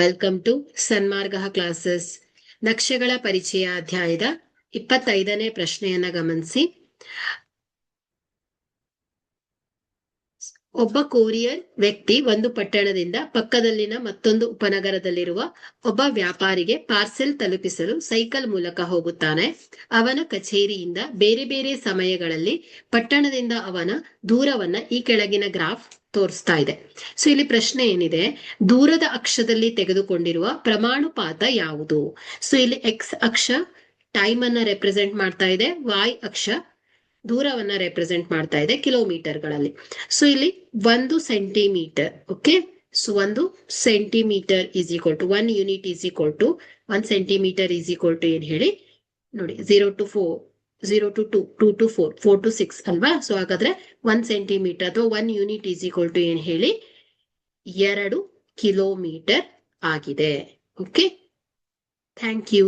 Welcome to Sanmarga classes. ನಕ್ಷೆಗಳ ಪರಿಚಯ ಅಧ್ಯಾಯದ 25ನೇ ಪ್ರಶ್ನೆಯನ್ನ ಗಮನಿಸಿ. ಒಬ್ಬ ಕೊರಿಯರ್ ವ್ಯಕ್ತಿ ಒಂದು ಪಟ್ಟಣದಿಂದ ಪಕ್ಕದಲ್ಲಿನ ಮತ್ತೊಂದು ಉಪನಗರದಲ್ಲಿರುವ ಒಬ್ಬ ವ್ಯಾಪಾರಿಗೆ ಪಾರ್ಸೆಲ್ ತಲುಪಿಸಲು ಸೈಕಲ್ ಮೂಲಕ ಹೋಗುತ್ತಾನೆ. ಅವನ ಕಚೇರಿಯಿಂದ ಬೇರೆ ಬೇರೆ ಸಮಯಗಳಲ್ಲಿ ಪಟ್ಟಣದಿಂದ ಅವನ ದೂರವನ್ನ ಈ ಕೆಳಗಿನ ಗ್ರಾಫ್ ತೋರಿಸ್ತಾ ಇದೆ. ಸೊ ಇಲ್ಲಿ ಪ್ರಶ್ನೆ ಏನಿದೆ, ದೂರದ ಅಕ್ಷದಲ್ಲಿ ತೆಗೆದುಕೊಂಡಿರುವ ಪ್ರಮಾಣುಪಾತ ಯಾವುದು? ಸೊ ಇಲ್ಲಿ ಎಕ್ಸ್ ಅಕ್ಷ ಟೈಮ್ ಅನ್ನ ರೆಪ್ರೆಸೆಂಟ್ ಮಾಡ್ತಾ ಇದೆ, ವೈ ಅಕ್ಷ ದೂರವನ್ನ ರೆಪ್ರೆಸೆಂಟ್ ಮಾಡ್ತಾ ಇದೆ ಕಿಲೋಮೀಟರ್ಗಳಲ್ಲಿ. ಸೊ ಇಲ್ಲಿ 1 centimetre, okay. So 1 centimetre is equal to 1 unit is equal to 1 centimetre is equal to ಏನ್ ಹೇಳಿ ನೋಡಿ, 0 to 4, 0 to 2, 2 to 4, 4 to 6 ಅಲ್ವಾ? ಸೊ ಹಾಗಾದ್ರೆ 1 ಸೆಂಟಿಮೀಟರ್ ಅಥವಾ 1 ಯೂನಿಟ್ ಈಸ್ ಈಕ್ವಲ್ ಟು ಏನ್ ಹೇಳಿ 2 ಕಿಲೋಮೀಟರ್ ಆಗಿದೆ. Okay, thank you.